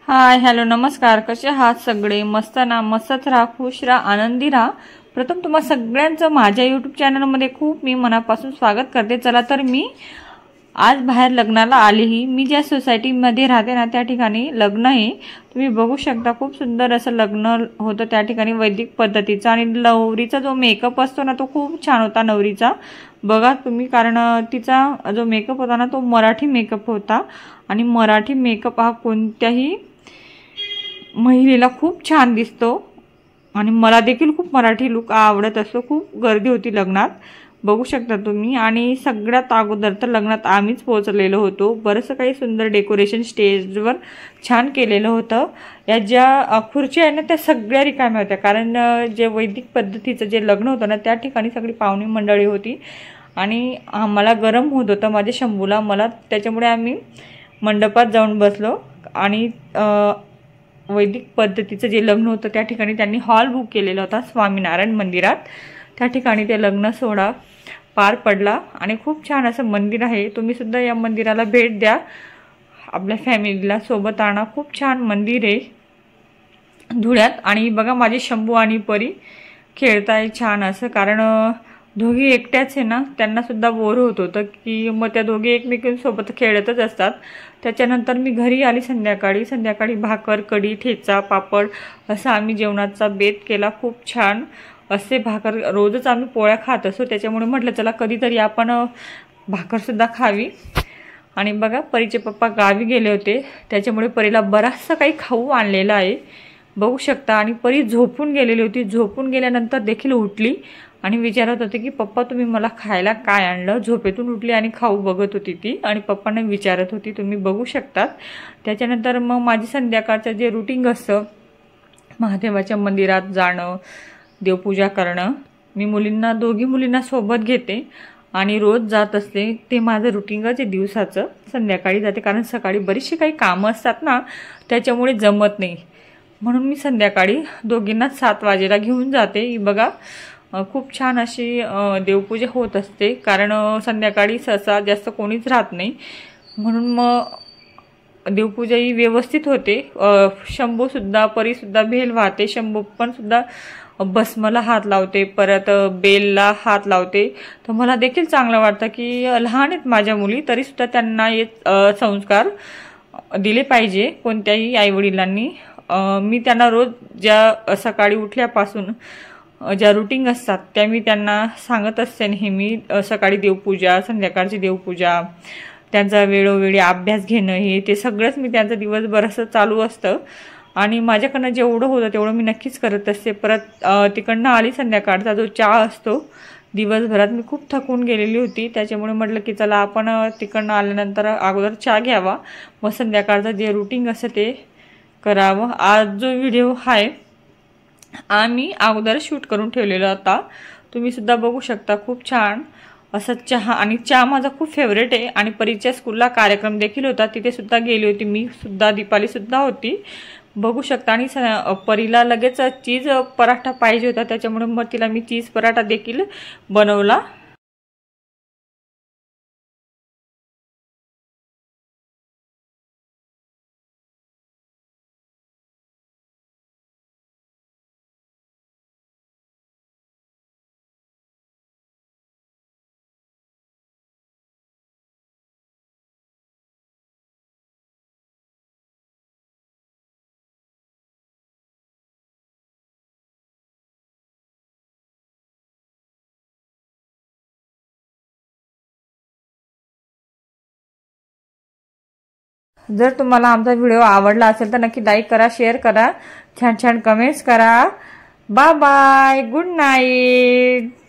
Hi hello नमस्कार, कसे आहात सगळे? मस्त ना? मस्तच राहा, खुश राहा, आनंदी राहा। प्रथम तुम्हा सगळ्यांचं माझ्या यूट्यूब चॅनलमध्ये खूप मी मनापासून स्वागत करते। चला तर मी आज बाहेर लग्नाला आलीही। मी ज्या सोसायटीमध्ये राहते ना त्या ठिकाणी लग्न आहे। तुम्ही बघू शकता खूप सुंदर असं लग्न होतं त्या ठिकाणी वैदिक पद्धतीचा, आणि नवरीचा जो मेकअप असतो ना तो खूप छान होता नवरीचा। बघा तुम्ही, कारण तिचा जो मेकअप होता ना तो मराठी मेकअप होता, आणि मराठी मेकअप हा कोणत्याही महिलेला खूप छान दिसतो, आणि मला देखील खूप मराठी लुक आवडत असतो। खूप गर्दी होती लग्नात, बघू शकता तुम्ही। आणि सगळ्यात अगोदर तर लग्नात आम्हीच पोहोचलेलो होतो। बरंच काही सुंदर डेकोरेशन स्टेजवर छान केलेलं होतं। या ज्या खुर्च्या आहे ना त्या सगळ्या रिकाम्या होत्या, कारण जे वैदिक पद्धतीचं जे लग्न होतं ना त्या ठिकाणी सगळी पाहुणी मंडळी होती, आणि आम्हाला गरम होत होतं माझ्या शंभूला मला, त्याच्यामुळे आम्ही मंडपात जाऊन बसलो। आणि वैदिक पद्धतीचं जे लग्न होतं त्या ठिकाणी त्यांनी हॉल बुक केलेला होता स्वामीनारायण मंदिरात। त्या ठिकाणी ते लग्न सोहळा पार पडला, आणि खूप छान असं मंदिर आहे। तुम्ही सुद्धा या मंदिराला भेट द्या, आपल्या फॅमिलीला सोबत आणा। खूप छान मंदिर आहे धुळ्यात। आणि बघा माझे शंभू आणि परी खेळताय छान असं, कारण दोघी एकट्याच आहे ना, त्यांना सुद्धा बोर होत होतं की मग त्या दोघी एकमेकांसोबत खेळतच असतात। त्याच्यानंतर मी घरी आली संध्याकाळी भाकर, कढी, ठेचा, पापड असा आम्ही जेवणाचा बेत केला। खूप छान असे भाकर, रोजच आम्ही पोळ्या खात असतो, त्याच्यामुळे म्हटलं चला कधीतरी आपण भाकरसुद्धा खावी। आणि बघा परीचे पप्पा गावी गेले होते, त्याच्यामुळे परीला बराचसा काही खाऊ आणलेला आहे, बघू शकता। आणि परी झोपून गेलेली होती, झोपून गेल्यानंतर देखील उठली आणि विचारत होते की पप्पा तुम्ही मला खायला काय आणलं। झोपेतून उठली आणि खाऊ बघत होती ती, आणि पप्पांना विचारत होती, तुम्ही बघू शकतात। त्याच्यानंतर मग माझी संध्याकाळचं जे रुटीन असतं, महादेवाच्या मंदिरात जाणं, देवपूजा करणं, मी दोघी मुलींना सोबत घेते आणि रोज जात असते। ते माझं रुटीनच आहे दिवसाचं। संध्याकाळी जाते कारण सकाळी बरीचशी काही कामं असतात ना, त्याच्यामुळे जमत नाही, म्हणून मी संध्याकाळी दोघींना 7 वाजेला घेऊन जाते। बघा खूप छान अशी देवपूजा होत असते, कारण संध्याकाळी सहसा जास्त कोणीच राहत नाही, म्हणून मग देवपूजा ही व्यवस्थित होते। शंभूसुद्धा परीसुद्धा भेल वाहते, शंभू पण सुद्धा भस्मला हात लावते, परत बेलला हात लावते। तर मला देखील चांगलं वाटतं की लहान आहेत माझ्या मुली, तरीसुद्धा त्यांना हे संस्कार दिले पाहिजे कोणत्याही आईवडिलांनी। मी त्यांना रोज ज्या सकाळी उठल्यापासून ज्या रुटीन असतात त्या मी त्यांना सांगत असते नेहमी। सकाळी देवपूजा, संध्याकाळची देवपूजा, त्यांचा वेळोवेळी अभ्यास घेणं, हे ते सगळंच मी त्यांचं दिवसभर असं चालू असतं, आणि माझ्याकडनं जेवढं होतं तेवढं मी नक्कीच करत असते। परत तिकडनं आली, संध्याकाळचा जो चहा असतो, दिवसभरात मी खूप थकून गेलेली होती, त्याच्यामुळे म्हटलं की चला आपण तिकडनं आल्यानंतर अगोदर चहा घ्यावा, मग संध्याकाळचं जे रुटीन असतं ते करावं। आज जो व्हिडिओ आहे आम्ही अगोदर शूट करून ठेवलेला होता, तुम्ही सुद्धा बघू शकता। खूप छान असं चहा, आणि चहा माझा खूप फेवरेट आहे। आणि परीच्या स्कूलला कार्यक्रम देखील होता, तिथे सुद्धा गेली होती मी सुद्धा, दीपाली सुद्धा होती, बघू शकता। आणि परीला लगेच चीज पराठा पाहिजे होता, त्याच्यामुळे मग तिला मी चीज पराठा देखील बनवला। जर तुम्हाला आमचा व्हिडिओ आवडला असेल तर नक्की लाईक करा, शेअर करा, छान छान कमेंट्स करा। Bye bye, good night.